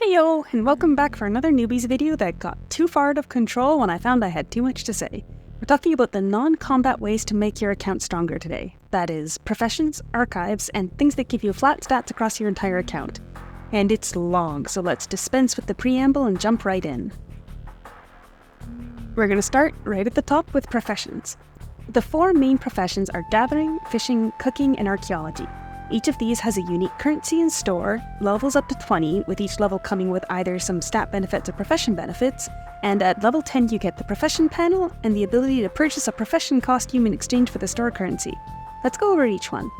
Heyo, and welcome back for another Newbies video that got too far out of control when I found I had too much to say. We're talking about the non-combat ways to make your account stronger today. That is, professions, archives, and things that give you flat stats across your entire account. And it's long, so let's dispense with the preamble and jump right in. We're going to start right at the top with professions. The four main professions are gathering, fishing, cooking, and archaeology. Each of these has a unique currency and store, levels up to 20, with each level coming with either some stat benefits or profession benefits, and at level 10 you get the profession panel and the ability to purchase a profession costume in exchange for the store currency. Let's go over each one.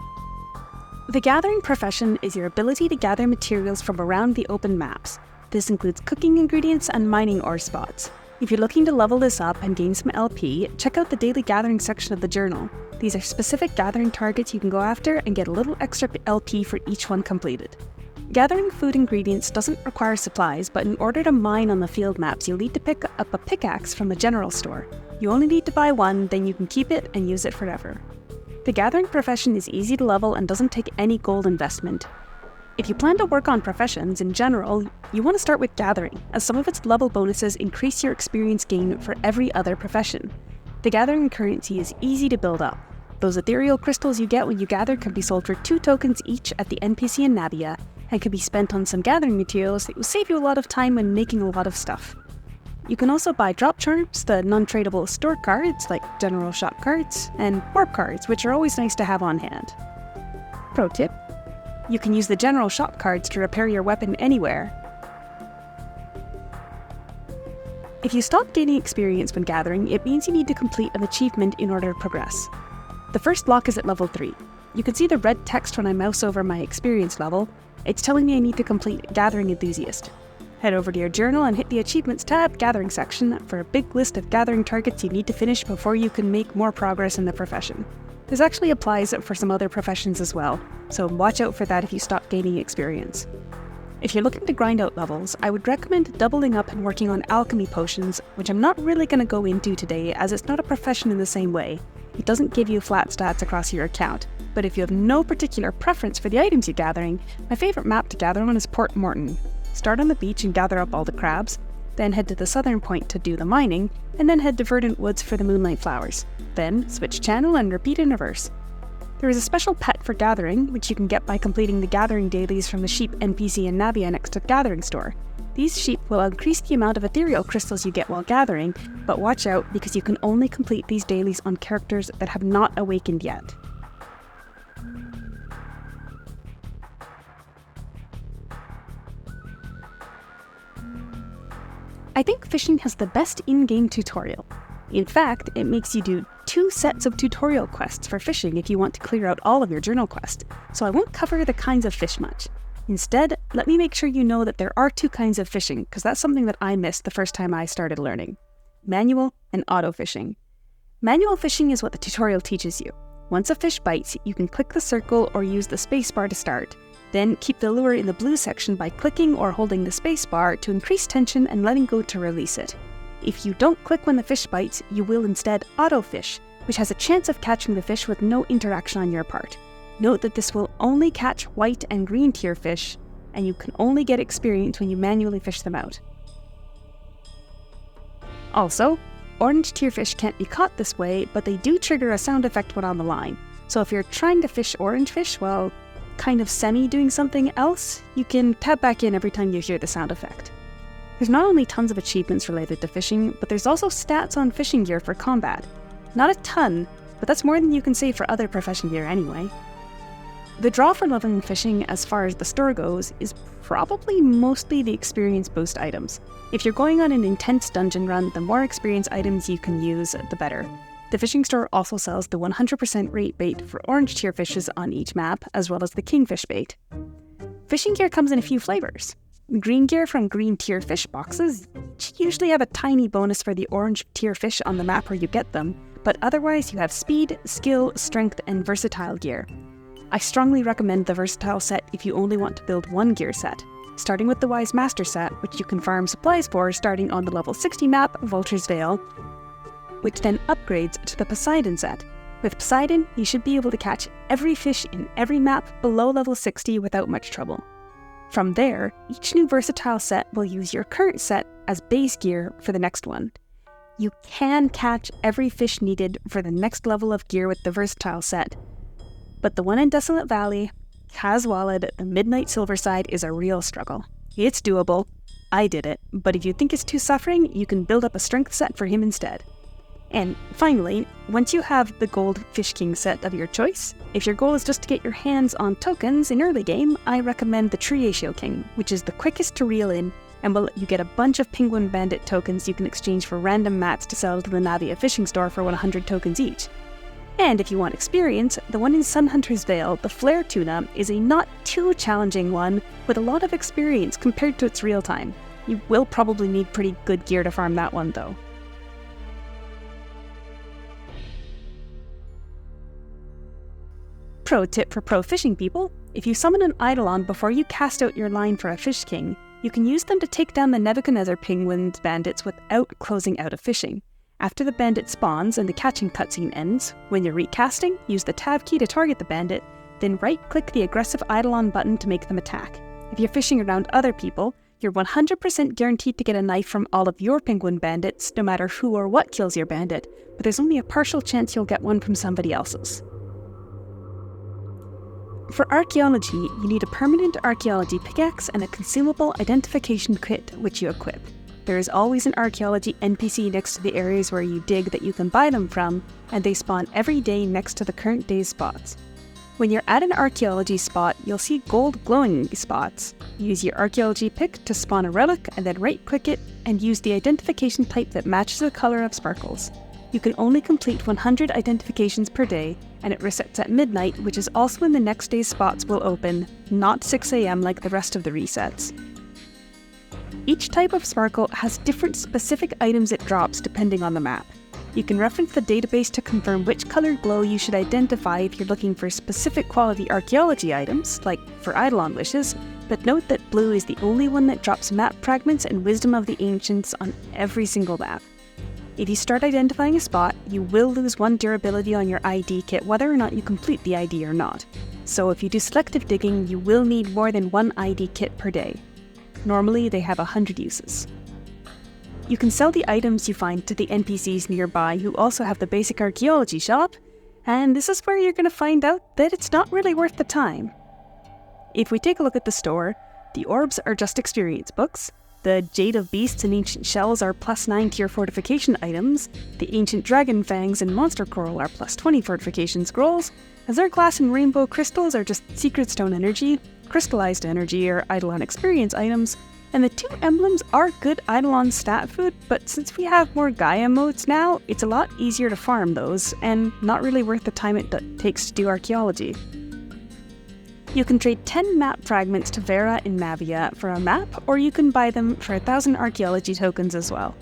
The gathering profession is your ability to gather materials from around the open maps. This includes cooking ingredients and mining ore spots. If you're looking to level this up and gain some LP, check out the daily gathering section of the journal. These are specific gathering targets you can go after and get a little extra LP for each one completed. Gathering food ingredients doesn't require supplies, but in order to mine on the field maps, you'll need to pick up a pickaxe from the general store. You only need to buy one, then you can keep it and use it forever. The gathering profession is easy to level and doesn't take any gold investment. If you plan to work on professions in general, you want to start with gathering, as some of its level bonuses increase your experience gain for every other profession. The gathering currency is easy to build up. Those ethereal crystals you get when you gather can be sold for 2 tokens each at the NPC in Nabia, and can be spent on some gathering materials that will save you a lot of time when making a lot of stuff. You can also buy drop charms, the non-tradable store cards like general shop cards, and warp cards, which are always nice to have on hand. Pro tip: you can use the general shop cards to repair your weapon anywhere. If you stop gaining experience when gathering, it means you need to complete an achievement in order to progress. The first block is at level 3. You can see the red text when I mouse over my experience level. It's telling me I need to complete Gathering Enthusiast. Head over to your journal and hit the Achievements tab, Gathering section, for a big list of gathering targets you need to finish before you can make more progress in the profession. This actually applies for some other professions as well, so watch out for that if you stop gaining experience. If you're looking to grind out levels, I would recommend doubling up and working on alchemy potions, which I'm not really going to go into today as it's not a profession in the same way. It doesn't give you flat stats across your account, but if you have no particular preference for the items you're gathering, my favourite map to gather on is Port Morton. Start on the beach and gather up all the crabs, then head to the southern point to do the mining, and then head to Verdant Woods for the moonlight flowers. Then switch channel and repeat in reverse. There is a special pet for gathering, which you can get by completing the gathering dailies from the sheep NPC in Nabia next to the gathering store. These sheep will increase the amount of ethereal crystals you get while gathering, but watch out because you can only complete these dailies on characters that have not awakened yet. I think fishing has the best in-game tutorial. In fact, it makes you do 2 sets of tutorial quests for fishing if you want to clear out all of your journal quests, so I won't cover the kinds of fish much. Instead, let me make sure you know that there are 2 kinds of fishing, because that's something that I missed the first time I started learning. Manual and auto fishing. Manual fishing is what the tutorial teaches you. Once a fish bites, you can click the circle or use the spacebar to start. Then keep the lure in the blue section by clicking or holding the spacebar to increase tension and letting go to release it. If you don't click when the fish bites, you will instead auto-fish, which has a chance of catching the fish with no interaction on your part. Note that this will only catch white and green tier fish, and you can only get experience when you manually fish them out. Also, orange tier fish can't be caught this way, but they do trigger a sound effect when on the line. So if you're trying to fish orange fish while kind of doing something else, you can tap back in every time you hear the sound effect. There's not only tons of achievements related to fishing, but there's also stats on fishing gear for combat. Not a ton, but that's more than you can say for other profession gear anyway. The draw for leveling fishing as far as the store goes is probably mostly the experience boost items. If you're going on an intense dungeon run, the more experience items you can use, the better. The fishing store also sells the 100% rate bait for orange tier fishes on each map, as well as the kingfish bait. Fishing gear comes in a few flavors. Green gear from green tier fish boxes usually have a tiny bonus for the orange tier fish on the map where you get them, but otherwise you have speed, skill, strength, and versatile gear. I strongly recommend the versatile set if you only want to build one gear set, starting with the Wise Master set, which you can farm supplies for starting on the level 60 map, Vulture's Veil, which then upgrades to the Poseidon set. With Poseidon, you should be able to catch every fish in every map below level 60 without much trouble. From there, each new versatile set will use your current set as base gear for the next one. You can catch every fish needed for the next level of gear with the versatile set, but the one in Desolate Valley, Caswalad, the Midnight Silverside, is a real struggle. It's doable. I did it, but if you think it's too suffering, you can build up a strength set for him instead. And finally, once you have the gold Fish King set of your choice, if your goal is just to get your hands on tokens in early game, I recommend the Triatio King, which is the quickest to reel in and will let you get a bunch of Penguin Bandit tokens you can exchange for random mats to sell to the Navia fishing store for 100 tokens each. And if you want experience, the one in Sun Hunter's Vale, the Flare Tuna, is a not too challenging one with a lot of experience compared to its real time. You will probably need pretty good gear to farm that one though. Pro tip for pro fishing people: if you summon an Eidolon before you cast out your line for a Fish King, you can use them to take down the Nebuchadnezzar Penguin's bandits without closing out of fishing. After the bandit spawns and the catching cutscene ends, when you're recasting, use the tab key to target the bandit, then right-click the aggressive Eidolon button to make them attack. If you're fishing around other people, you're 100% guaranteed to get a knife from all of your penguin bandits, no matter who or what kills your bandit, but there's only a partial chance you'll get one from somebody else's. For Archaeology, you need a permanent Archaeology pickaxe and a consumable identification kit which you equip. There is always an Archaeology NPC next to the areas where you dig that you can buy them from, and they spawn every day next to the current day's spots. When you're at an Archaeology spot, you'll see gold glowing spots. Use your Archaeology pick to spawn a relic and then right-click it and use the identification type that matches the color of sparkles. You can only complete 100 identifications per day, and it resets at midnight, which is also when the next day's spots will open, not 6 AM like the rest of the resets. Each type of sparkle has different specific items it drops depending on the map. You can reference the database to confirm which colored glow you should identify if you're looking for specific quality Archaeology items, like for Eidolon Wishes, but note that blue is the only one that drops map fragments and Wisdom of the Ancients on every single map. If you start identifying a spot, you will lose 1 durability on your ID kit whether or not you complete the ID or not. So if you do selective digging, you will need more than 1 ID kit per day. Normally, they have 100 uses. You can sell the items you find to the NPCs nearby who also have the basic Archaeology shop, and this is where you're going to find out that it's not really worth the time. If we take a look at the store, the orbs are just experience books, the Jade of Beasts and Ancient Shells are +9 tier fortification items, the Ancient Dragon Fangs and Monster Coral are +20 fortification scrolls, Azure Glass and Rainbow Crystals are just Secret Stone Energy, Crystallized Energy or Eidolon Experience items, and the 2 emblems are good Eidolon stat food, but since we have more Gaia modes now, it's a lot easier to farm those, and not really worth the time it takes to do Archaeology. You can trade 10 map fragments to Vera in Navia for a map, or you can buy them for 1,000 Archaeology tokens as well.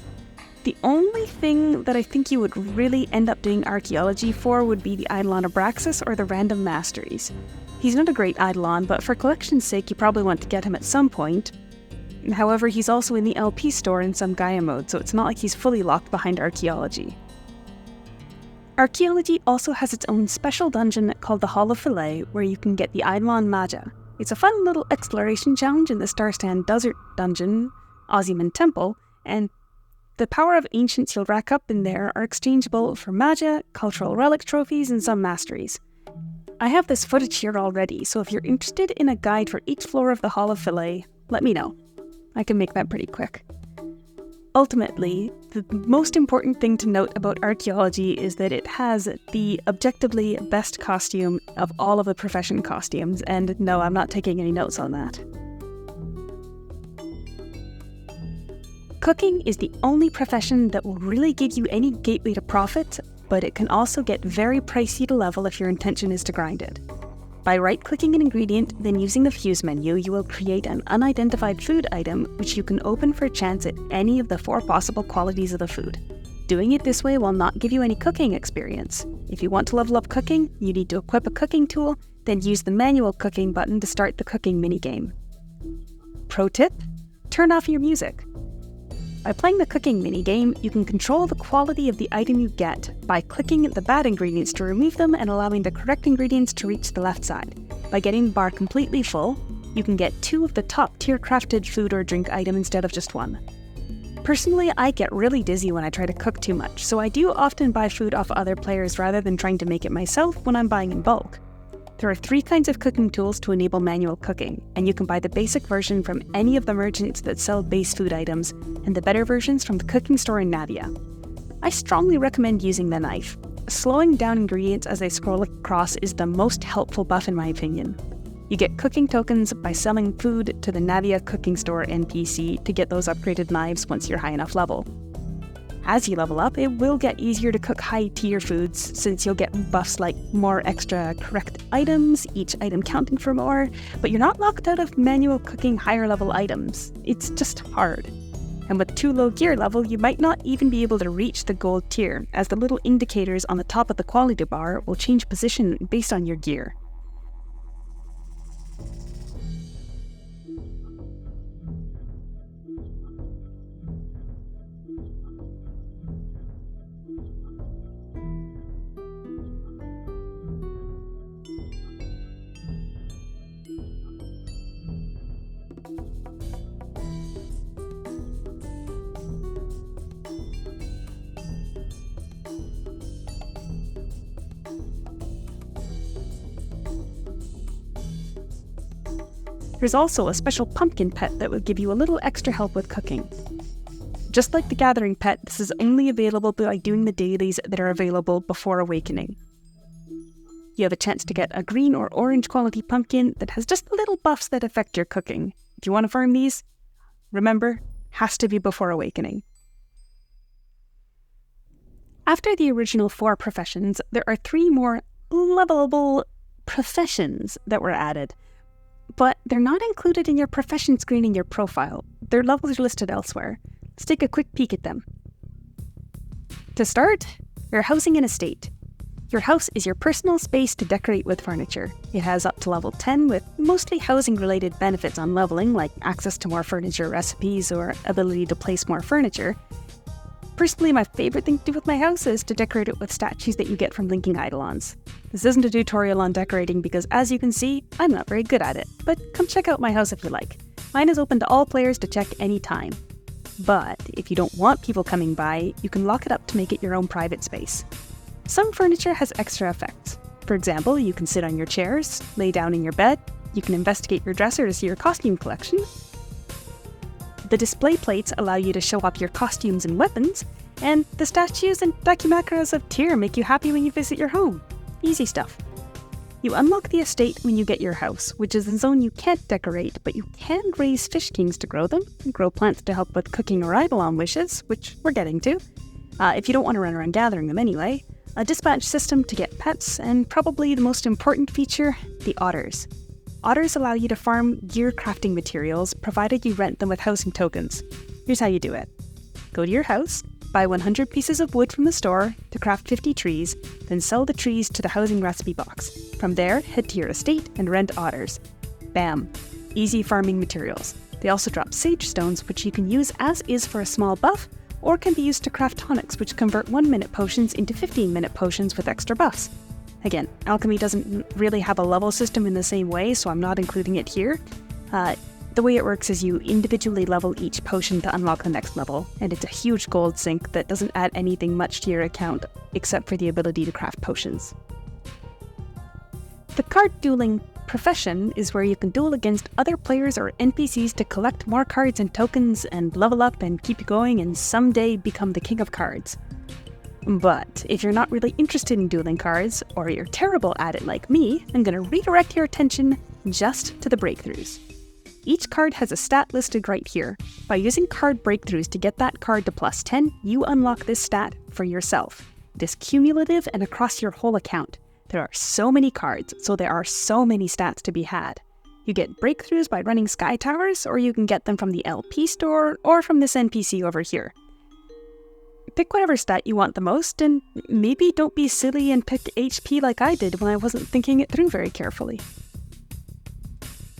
The only thing that I think you would really end up doing Archaeology for would be the Eidolon Abraxas or the Random Masteries. He's not a great Eidolon, but for collection's sake you probably want to get him at some point. However, he's also in the LP store in some Gaia mode, so it's not like he's fully locked behind Archaeology. Archaeology also has its own special dungeon called the Hall of Philae, where you can get the Eidolon Maja. It's a fun little exploration challenge in the Starstand Desert Dungeon, Ozyman Temple, and the power of ancients you'll rack up in there are exchangeable for Maja, cultural relic trophies, and some masteries. I have this footage here already, so if you're interested in a guide for each floor of the Hall of Philae, let me know. I can make that pretty quick. Ultimately, the most important thing to note about Archaeology is that it has the objectively best costume of all of the profession costumes, and no, I'm not taking any notes on that. Cooking is the only profession that will really give you any gateway to profit, but it can also get very pricey to level if your intention is to grind it. By right-clicking an ingredient, then using the Fuse menu, you will create an unidentified food item which you can open for a chance at any of the 4 possible qualities of the food. Doing it this way will not give you any cooking experience. If you want to level up cooking, you need to equip a cooking tool, then use the manual cooking button to start the cooking minigame. Pro tip: turn off your music. By playing the cooking minigame, you can control the quality of the item you get by clicking the bad ingredients to remove them and allowing the correct ingredients to reach the left side. By getting the bar completely full, You can get 2 of the top tier crafted food or drink item instead of just 1. Personally, I get really dizzy when I try to cook too much, so I do often buy food off other players rather than trying to make it myself when I'm buying in bulk. There are 3 kinds of cooking tools to enable manual cooking, and you can buy the basic version from any of the merchants that sell base food items, and the better versions from the cooking store in Navia. I strongly recommend using the knife. Slowing down ingredients as they scroll across is the most helpful buff in my opinion. You get cooking tokens by selling food to the Navia cooking store NPC to get those upgraded knives once you're high enough level. As you level up, it will get easier to cook high-tier foods since you'll get buffs like more extra correct items, each item counting for more, but you're not locked out of manual cooking higher-level items. It's just hard. And with too low gear level, you might not even be able to reach the gold tier, as the little indicators on the top of the quality bar will change position based on your gear. There's also a special pumpkin pet that will give you a little extra help with cooking. Just like the gathering pet, this is only available by doing the dailies that are available before awakening. You have a chance to get a green or orange quality pumpkin that has just little buffs that affect your cooking. If you want to farm these, remember, has to be before awakening. After the original 4 professions, there are 3 more levelable professions that were added. But they're not included in your profession screen in your profile. Their levels are listed elsewhere. Let's take a quick peek at them. To start, your housing and estate. Your house is your personal space to decorate with furniture. It has up to level 10 with mostly housing-related benefits on leveling, like access to more furniture recipes or ability to place more furniture. Personally, my favorite thing to do with my house is to decorate it with statues that you get from linking Eidolons. This isn't a tutorial on decorating because, as you can see, I'm not very good at it, but come check out my house if you like. Mine is open to all players to check anytime. But if you don't want people coming by, you can lock it up to make it your own private space. Some furniture has extra effects. For example, you can sit on your chairs, lay down in your bed, you can investigate your dresser to see your costume collection. The display plates allow you to show up your costumes and weapons, and the statues and dakimakuras of Tyr make you happy when you visit your home. Easy stuff. You unlock the estate when you get your house, which is a zone you can't decorate, but you can raise fish kings to grow them, and grow plants to help with cooking or Eidolon Wishes, which we're getting to. If you don't want to run around gathering them anyway. A dispatch system to get pets, and probably the most important feature, the otters. Otters allow you to farm gear crafting materials, provided you rent them with housing tokens. Here's how you do it. Go to your house, buy 100 pieces of wood from the store to craft 50 trees, then sell the trees to the housing recipe box. From there, head to your estate and rent otters. Bam! Easy farming materials. They also drop sage stones, which you can use as is for a small buff, or can be used to craft tonics, which convert 1-minute potions into 15-minute potions with extra buffs. Again, alchemy doesn't really have a level system in the same way, so I'm not including it here. The way it works is you individually level each potion to unlock the next level, and it's a huge gold sink that doesn't add anything much to your account, except for the ability to craft potions. The card dueling profession is where you can duel against other players or NPCs to collect more cards and tokens and level up and keep going and someday become the king of cards. But if you're not really interested in dueling cards, or you're terrible at it like me, I'm going to redirect your attention just to the breakthroughs. Each card has a stat listed right here. By using card breakthroughs to get that card to +10, you unlock this stat for yourself. It is cumulative and across your whole account. There are so many cards, so there are so many stats to be had. You get breakthroughs by running Sky Towers, or you can get them from the LP store, or from this NPC over here. Pick whatever stat you want the most, and maybe don't be silly and pick HP like I did when I wasn't thinking it through very carefully.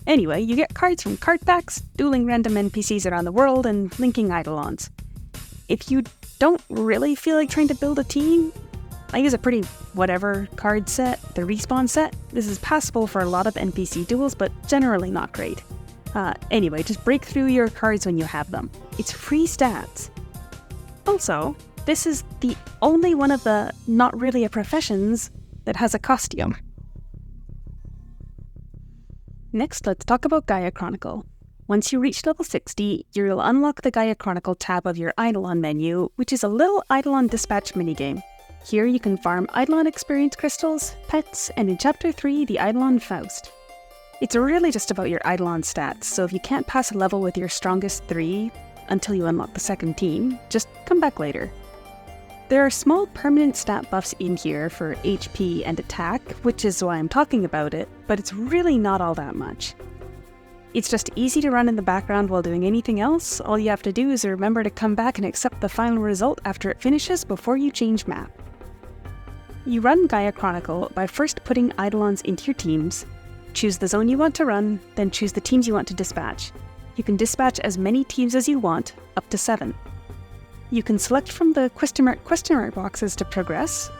Anyway, you get cards from card packs, dueling random NPCs around the world, and linking Eidolons. If you don't really feel like trying to build a team, I use a pretty whatever card set, the respawn set. This is passable for a lot of NPC duels, but generally not great. Anyway, just break through your cards when you have them. It's free stats. Also, this is the only one of the not really a professions that has a costume. Next, let's talk about Gaia Chronicle. Once you reach level 60, you'll unlock the Gaia Chronicle tab of your Eidolon menu, which is a little Eidolon dispatch minigame. Here you can farm Eidolon experience crystals, pets, and in Chapter 3, the Eidolon Faust. It's really just about your Eidolon stats, so if you can't pass a level with your strongest 3 until you unlock the second team, just come back later. There are small permanent stat buffs in here for HP and attack, which is why I'm talking about it, but it's really not all that much. It's just easy to run in the background while doing anything else. All you have to do is remember to come back and accept the final result after it finishes before you change map. You run Gaia Chronicle by first putting Eidolons into your teams, choose the zone you want to run, then choose the teams you want to dispatch. You can dispatch as many teams as you want, up to 7. You can select from the question mark boxes to progress.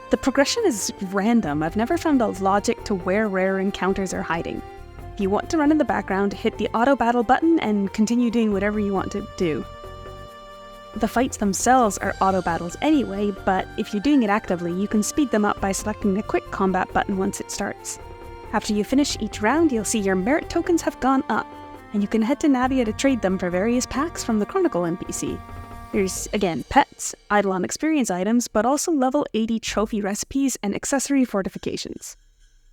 The progression is random. I've never found a logic to where rare encounters are hiding. If you want to run in the background, hit the auto battle button and continue doing whatever you want to do. The fights themselves are auto battles anyway, but if you're doing it actively, you can speed them up by selecting the quick combat button once it starts. After you finish each round, you'll see your merit tokens have gone up, and you can head to Navia to trade them for various packs from the Chronicle NPC. There's, again, pets, Eidolon experience items, but also level 80 trophy recipes and accessory fortifications.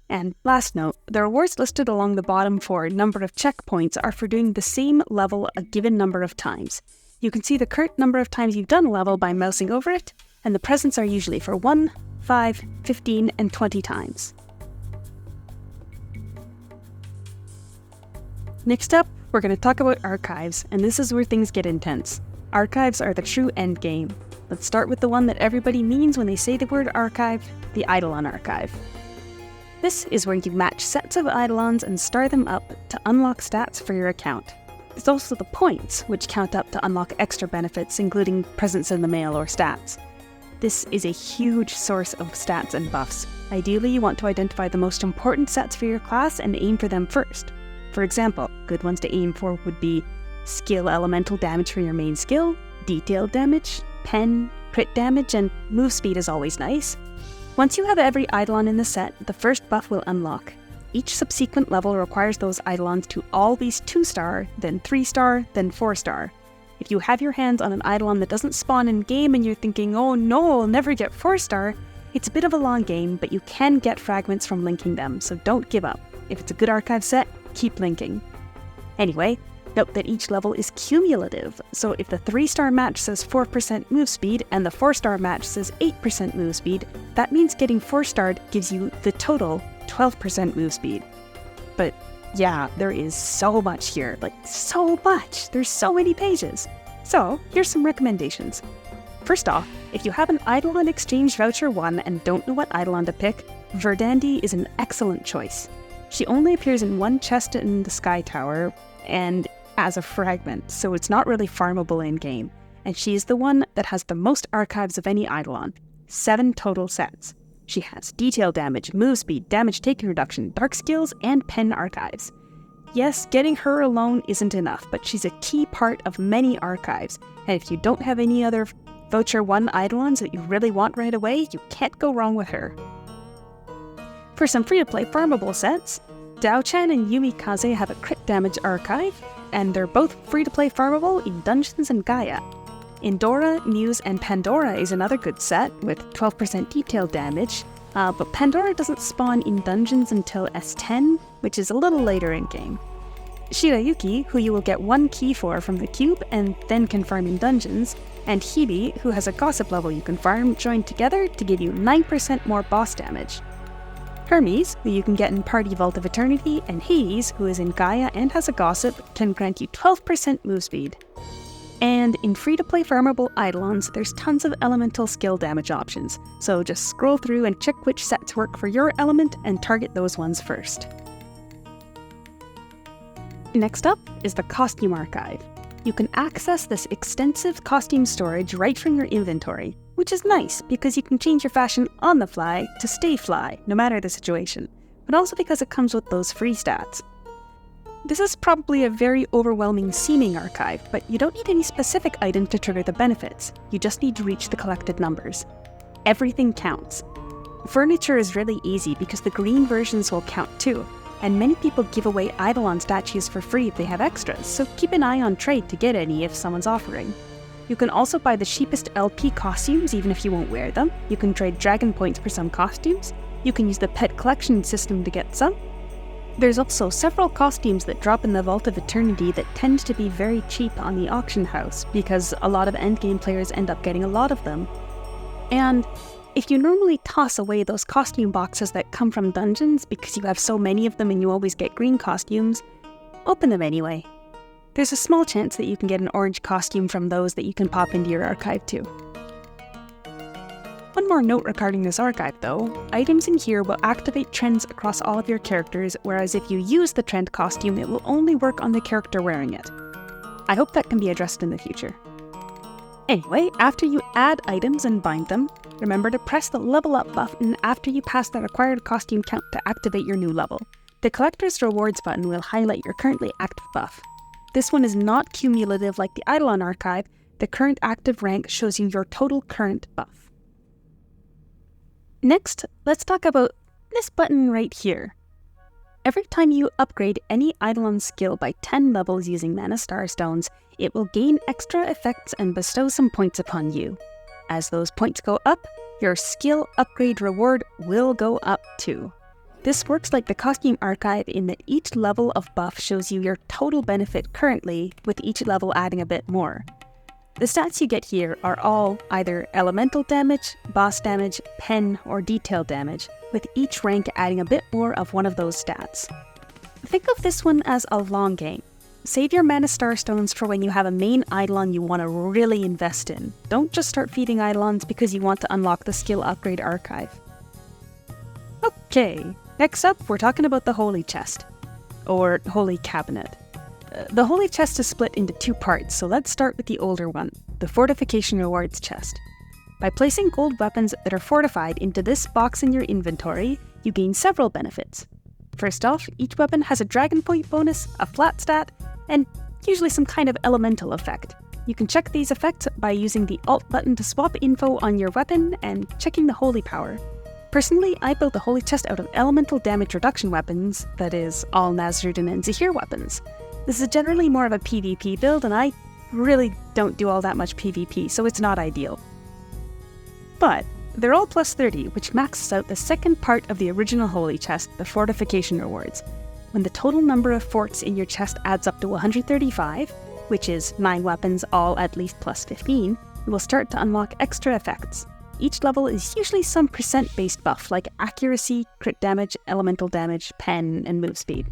And last note, the rewards listed along the bottom for number of checkpoints are for doing the same level a given number of times. You can see the current number of times you've done a level by mousing over it, and the presents are usually for 1, 5, 15, and 20 times. Next up, we're going to talk about archives, and this is where things get intense. Archives are the true endgame. Let's start with the one that everybody means when they say the word archive, the Eidolon archive. This is where you match sets of Eidolons and star them up to unlock stats for your account. There's also the points, which count up to unlock extra benefits, including presents in the mail or stats. This is a huge source of stats and buffs. Ideally, you want to identify the most important sets for your class and aim for them first. For example, good ones to aim for would be skill elemental damage for your main skill, detailed damage, pen, crit damage, and move speed is always nice. Once you have every Eidolon in the set, the first buff will unlock. Each subsequent level requires those Eidolons to all be 2-star, then 3-star, then 4-star. If you have your hands on an Eidolon that doesn't spawn in-game and you're thinking, oh no, I'll never get 4-star, it's a bit of a long game, but you can get fragments from linking them, so don't give up. If it's a good archive set, keep linking. Anyway, note that each level is cumulative, so if the 3-star match says 4% move speed and the 4-star match says 8% move speed, that means getting 4-starred gives you the total 12% move speed. But yeah, there is so much here, like so much. There's so many pages. So here's some recommendations. First off, if you have an Eidolon Exchange Voucher 1 and don't know what Eidolon to pick, Verdandi is an excellent choice. She only appears in one chest in the Sky Tower, and as a fragment, so it's not really farmable in-game, and she's the one that has the most archives of any Eidolon, 7 total sets. She has detail damage, move speed, damage taken reduction, dark skills, and pen archives. Yes, getting her alone isn't enough, but she's a key part of many archives, and if you don't have any other Voucher 1 Eidolons that you really want right away, you can't go wrong with her. For some free-to-play farmable sets, Dao-chan and Yumikaze have a crit damage archive, and they're both free-to-play farmable in Dungeons and Gaia. Indora, Muse, and Pandora is another good set with 12% detail damage, but Pandora doesn't spawn in Dungeons until S10, which is a little later in-game. Shirayuki, who you will get 1 key for from the cube and then can farm in Dungeons, and Hibi, who has a gossip level you can farm, join together to give you 9% more boss damage. Hermes, who you can get in Party Vault of Eternity, and Hades, who is in Gaia and has a gossip, can grant you 12% move speed. And in free-to-play farmable Eidolons, there's tons of elemental skill damage options, so just scroll through and check which sets work for your element and target those ones first. Next up is the Costume Archive. You can access this extensive costume storage right from your inventory, which is nice because you can change your fashion on the fly to stay fly, no matter the situation, but also because it comes with those free stats. This is probably a very overwhelming seeming archive, but you don't need any specific item to trigger the benefits. You just need to reach the collected numbers. Everything counts. Furniture is really easy because the green versions will count too, and many people give away Eidolon statues for free if they have extras, so keep an eye on trade to get any if someone's offering. You can also buy the cheapest LP costumes even if you won't wear them. You can trade dragon points for some costumes. You can use the pet collection system to get some. There's also several costumes that drop in the Vault of Eternity that tend to be very cheap on the auction house because a lot of endgame players end up getting a lot of them. And if you normally toss away those costume boxes that come from dungeons because you have so many of them and you always get green costumes, open them anyway. There's a small chance that you can get an orange costume from those that you can pop into your archive too. One more note regarding this archive though, items in here will activate trends across all of your characters, whereas if you use the trend costume, it will only work on the character wearing it. I hope that can be addressed in the future. Anyway, after you add items and bind them, remember to press the level up button after you pass the required costume count to activate your new level. The collector's rewards button will highlight your currently active buff. This one is not cumulative like the Eidolon archive. The current active rank shows you your total current buff. Next, let's talk about this button right here. Every time you upgrade any Eidolon skill by 10 levels using Mana Star Stones, it will gain extra effects and bestow some points upon you. As those points go up, your skill upgrade reward will go up too. This works like the costume archive in that each level of buff shows you your total benefit currently, with each level adding a bit more. The stats you get here are all either elemental damage, boss damage, pen, or detail damage, with each rank adding a bit more of one of those stats. Think of this one as a long game. Save your Mana Star Stones for when you have a main Eidolon you want to really invest in. Don't just start feeding Eidolons because you want to unlock the skill upgrade archive. Okay, next up we're talking about the Holy Chest, or Holy Cabinet. The Holy Chest is split into two parts, so let's start with the older one, the Fortification Rewards Chest. By placing gold weapons that are fortified into this box in your inventory, you gain several benefits. First off, each weapon has a dragon point bonus, a flat stat, and usually some kind of elemental effect. You can check these effects by using the Alt button to swap info on your weapon and checking the Holy Power. Personally, I built the Holy Chest out of elemental damage reduction weapons, that is, all Nazruddin and Zahir weapons. This is generally more of a PvP build, and I really don't do all that much PvP, so it's not ideal. But they're all plus 30, which maxes out the second part of the original Holy Chest, the Fortification Rewards. When the total number of forts in your chest adds up to 135, which is 9 weapons all at least plus 15, you will start to unlock extra effects. Each level is usually some percent-based buff, like accuracy, crit damage, elemental damage, pen, and move speed.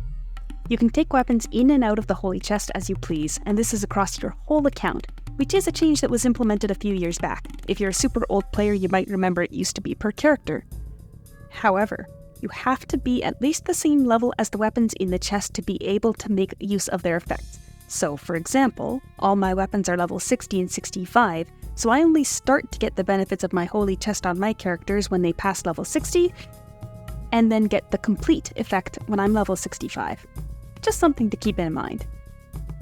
You can take weapons in and out of the Holy Chest as you please, and this is across your whole account, which is a change that was implemented a few years back. If you're a super old player, you might remember it used to be per character. However, you have to be at least the same level as the weapons in the chest to be able to make use of their effects. So, for example, all my weapons are level 60 and 65, so I only start to get the benefits of my Holy Chest on my characters when they pass level 60, and then get the complete effect when I'm level 65. Just something to keep in mind.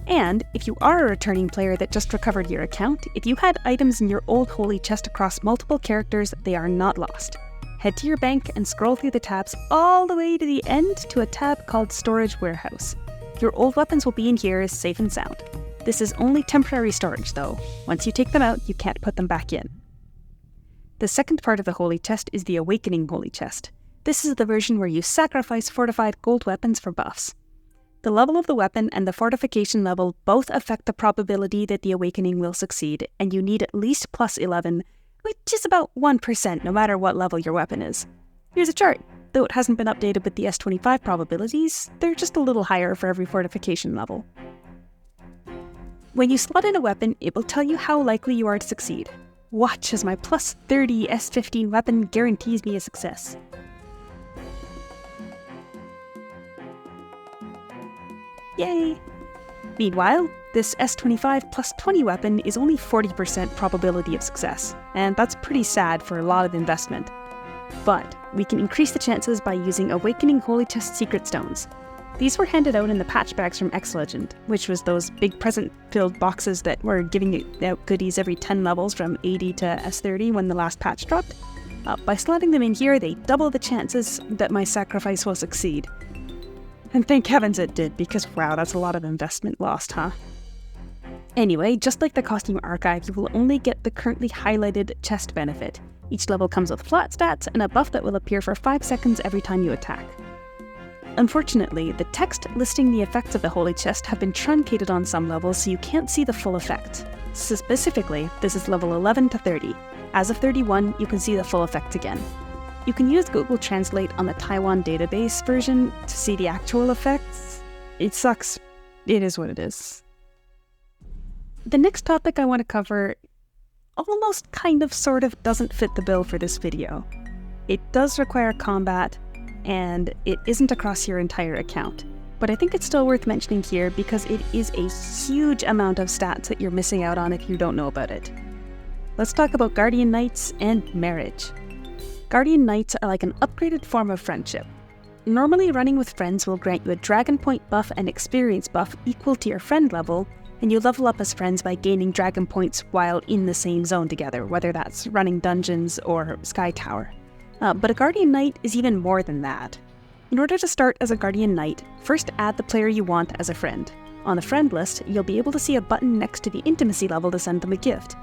And if you are a returning player that just recovered your account, if you had items in your old Holy Chest across multiple characters, they are not lost. Head to your bank and scroll through the tabs all the way to the end to a tab called Storage Warehouse. Your old weapons will be in here safe and sound. This is only temporary storage though. Once you take them out, you can't put them back in. The second part of the Holy Chest is the Awakening Holy Chest. This is the version where you sacrifice fortified gold weapons for buffs. The level of the weapon and the fortification level both affect the probability that the awakening will succeed, and you need at least plus 11, which is about 1% no matter what level your weapon is. Here's a chart. Though it hasn't been updated with the S25 probabilities, they're just a little higher for every fortification level. When you slot in a weapon, it will tell you how likely you are to succeed. Watch as my plus 30 S15 weapon guarantees me a success. Yay! Meanwhile, this S25 plus 20 weapon is only 40% probability of success, and that's pretty sad for a lot of investment. But we can increase the chances by using Awakening Holy Chest Secret Stones. These were handed out in the patch bags from X Legend, which was those big present-filled boxes that were giving out goodies every 10 levels from 80 to S30 when the last patch dropped. By slotting them in here, they double the chances that my sacrifice will succeed. And thank heavens it did, because wow, that's a lot of investment lost, huh? Anyway, just like the Costume Archive, you will only get the currently highlighted chest benefit. Each level comes with flat stats and a buff that will appear for 5 seconds every time you attack. Unfortunately, the text listing the effects of the Holy Chest have been truncated on some levels, so you can't see the full effect. Specifically, this is level 11 to 30. As of 31, you can see the full effect again. You can use Google Translate on the Taiwan database version to see the actual effects. It sucks. It is what it is. The next topic I want to cover almost kind of sort of doesn't fit the bill for this video. It does require combat, and it isn't across your entire account. But I think it's still worth mentioning here because it is a huge amount of stats that you're missing out on if you don't know about it. Let's talk about Guardian Knights and marriage. Guardian Knights are like an upgraded form of friendship. Normally, running with friends will grant you a Dragon Point buff and experience buff equal to your friend level, and you level up as friends by gaining Dragon Points while in the same zone together, whether that's running dungeons or Sky Tower. But a Guardian Knight is even more than that. In order to start as a Guardian Knight, first add the player you want as a friend. On the friend list, you'll be able to see a button next to the intimacy level to send them a gift.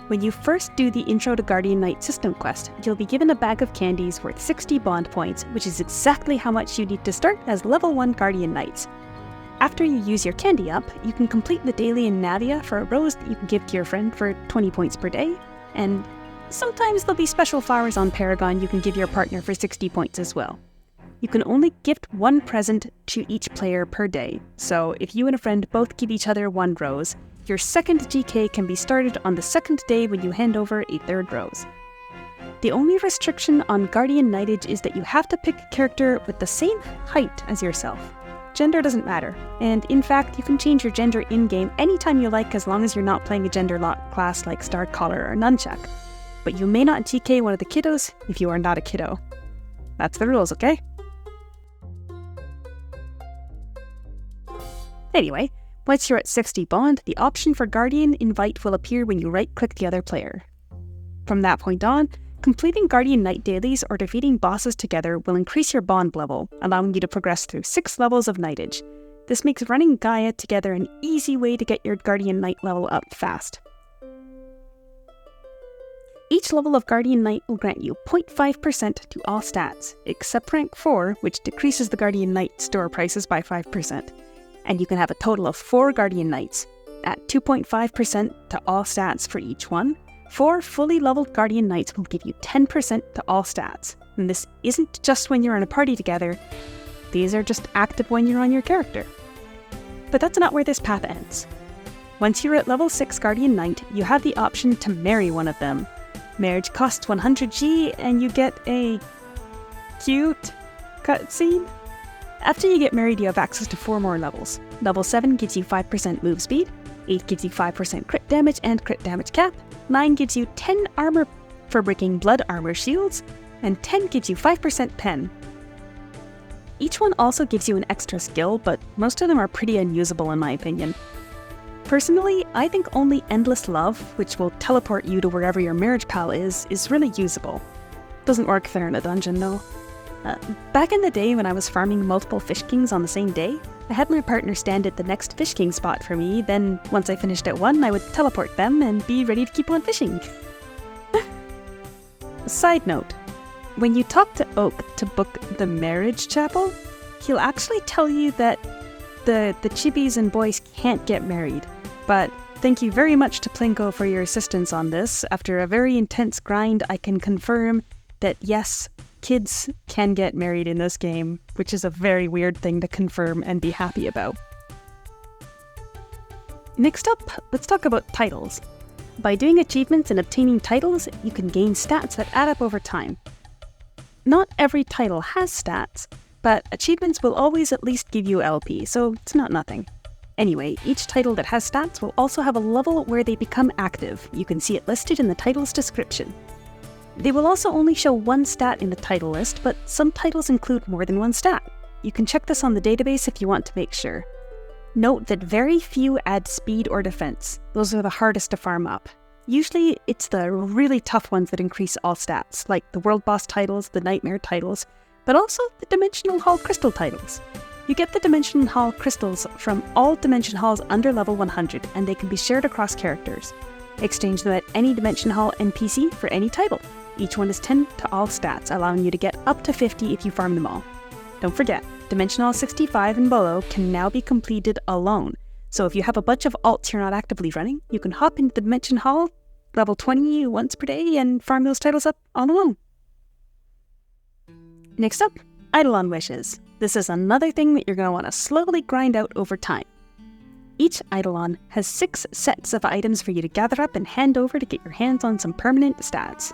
When you first do the Intro to Guardian Knight system quest, you'll be given a bag of candies worth 60 bond points, which is exactly how much you need to start as level 1 Guardian Knights. After you use your candy up, you can complete the daily in Navia for a rose that you can give to your friend for 20 points per day, and sometimes there'll be special flowers on Paragon you can give your partner for 60 points as well. You can only gift one present to each player per day, so if you and a friend both give each other one rose, your second GK can be started on the second day when you hand over a third rose. The only restriction on Guardian Knightage is that you have to pick a character with the same height as yourself. Gender doesn't matter, and in fact you can change your gender in-game anytime you like as long as you're not playing a gender lock class like Star Collar or Nunchuck. But you may not GK one of the kiddos if you are not a kiddo. That's the rules, okay? Anyway, once you're at 60 bond, the option for Guardian Invite will appear when you right-click the other player. From that point on, completing Guardian Knight dailies or defeating bosses together will increase your bond level, allowing you to progress through 6 levels of Knightage. This makes running Gaia together an easy way to get your Guardian Knight level up fast. Each level of Guardian Knight will grant you 0.5% to all stats, except rank 4, which decreases the Guardian Knight store prices by 5%. And you can have a total of 4 Guardian Knights, at 2.5% to all stats for each one. 4 fully leveled Guardian Knights will give you 10% to all stats. And this isn't just when you're in a party together, these are just active when you're on your character. But that's not where this path ends. Once you're at level 6 Guardian Knight, you have the option to marry one of them. Marriage costs 100G and you get a cute cutscene. After you get married, you have access to 4 more levels. Level 7 gives you 5% move speed, 8 gives you 5% crit damage and crit damage cap, 9 gives you 10 armor for breaking blood armor shields, and 10 gives you 5% pen. Each one also gives you an extra skill, but most of them are pretty unusable in my opinion. Personally, I think only Endless Love, which will teleport you to wherever your marriage pal is really usable. Doesn't work if they're in a dungeon though. Back in the day when I was farming multiple Fish Kings on the same day, I had my partner stand at the next Fish King spot for me, then once I finished at one, I would teleport them and be ready to keep on fishing. Side note, when you talk to Oak to book the marriage chapel, he'll actually tell you that the chibis and boys can't get married. But thank you very much to Plinko for your assistance on this. After a very intense grind, I can confirm that yes, kids can get married in this game, which is a very weird thing to confirm and be happy about. Next up, let's talk about titles. By doing achievements and obtaining titles, you can gain stats that add up over time. Not every title has stats, but achievements will always at least give you LP, so it's not nothing. Anyway, each title that has stats will also have a level where they become active. You can see it listed in the title's description. They will also only show one stat in the title list, but some titles include more than one stat. You can check this on the database if you want to make sure. Note that very few add speed or defense. Those are the hardest to farm up. Usually it's the really tough ones that increase all stats, like the World Boss titles, the Nightmare titles, but also the Dimensional Hall Crystal titles. You get the Dimension Hall crystals from all Dimension Halls under level 100, and they can be shared across characters. Exchange them at any Dimension Hall NPC for any title. Each one is 10 to all stats, allowing you to get up to 50 if you farm them all. Don't forget, Dimension Hall 65 and below can now be completed alone. So if you have a bunch of alts you're not actively running, you can hop into the Dimension Hall level 20 once per day and farm those titles up all alone. Next up, Eidolon Wishes. This is another thing that you're going to want to slowly grind out over time. Each Eidolon has 6 sets of items for you to gather up and hand over to get your hands on some permanent stats.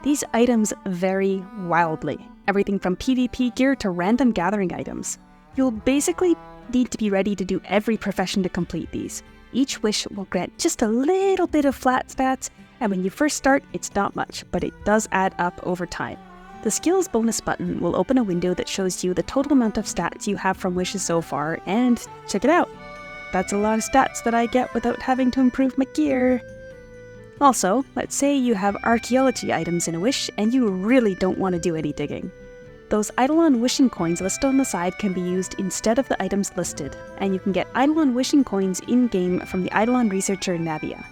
These items vary wildly, everything from PvP gear to random gathering items. You'll basically need to be ready to do every profession to complete these. Each wish will grant just a little bit of flat stats, and when you first start, it's not much, but it does add up over time. The skills bonus button will open a window that shows you the total amount of stats you have from wishes so far, and check it out. That's a lot of stats that I get without having to improve my gear. Also, let's say you have archaeology items in a wish and you really don't want to do any digging. Those Eidolon wishing coins listed on the side can be used instead of the items listed, and you can get Eidolon wishing coins in-game from the Eidolon researcher Navia.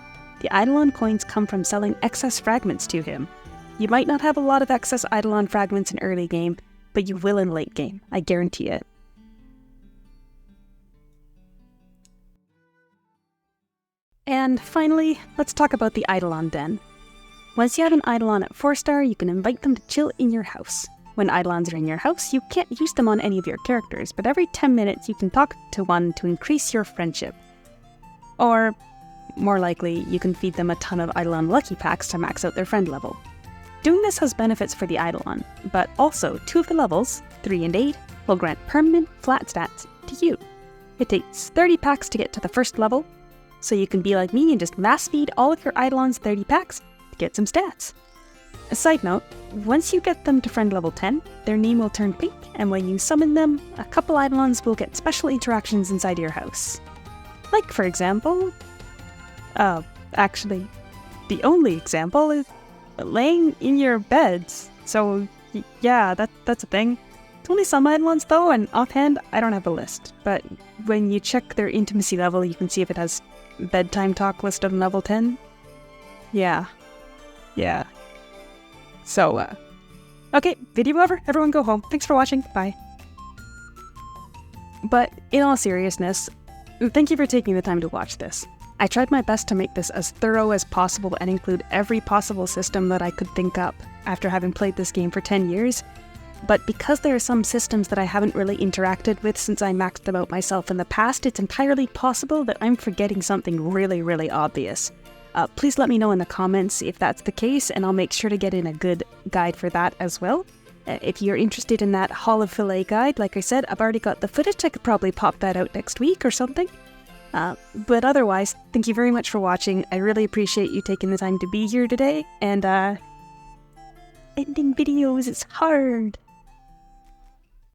The Eidolon coins come from selling excess fragments to him. You might not have a lot of excess Eidolon fragments in early game, but you will in late game, I guarantee it. And finally, let's talk about the Eidolon Den. Once you have an Eidolon at 4-star, you can invite them to chill in your house. When Eidolons are in your house, you can't use them on any of your characters, but every 10 minutes you can talk to one to increase your friendship. Or, more likely, you can feed them a ton of Eidolon Lucky Packs to max out their friend level. Doing this has benefits for the Eidolon, but also 2 of the levels, 3 and 8, will grant permanent flat stats to you. It takes 30 packs to get to the first level, so you can be like me and just mass feed all of your Eidolons 30 packs to get some stats. A side note, once you get them to friend level 10, their name will turn pink, and when you summon them, a couple Eidolons will get special interactions inside your house. Like, for example... actually, the only example is laying in your beds. So, yeah, that's a thing. It's only some Eidolons though, and offhand, I don't have a list. But when you check their intimacy level, you can see if it has bedtime talk listed on level 10. Yeah. So, okay, video over. Everyone go home. Thanks for watching. Bye. But in all seriousness, thank you for taking the time to watch this. I tried my best to make this as thorough as possible and include every possible system that I could think up after having played this game for 10 years, but because there are some systems that I haven't really interacted with since I maxed them out myself in the past, it's entirely possible that I'm forgetting something really, really obvious. Please let me know in the comments if that's the case, and I'll make sure to get in a good guide for that as well. If you're interested in that Hall of Filet guide, like I said, I've already got the footage. I could probably pop that out next week or something. But otherwise, thank you very much for watching. I really appreciate you taking the time to be here today, and ending videos is hard.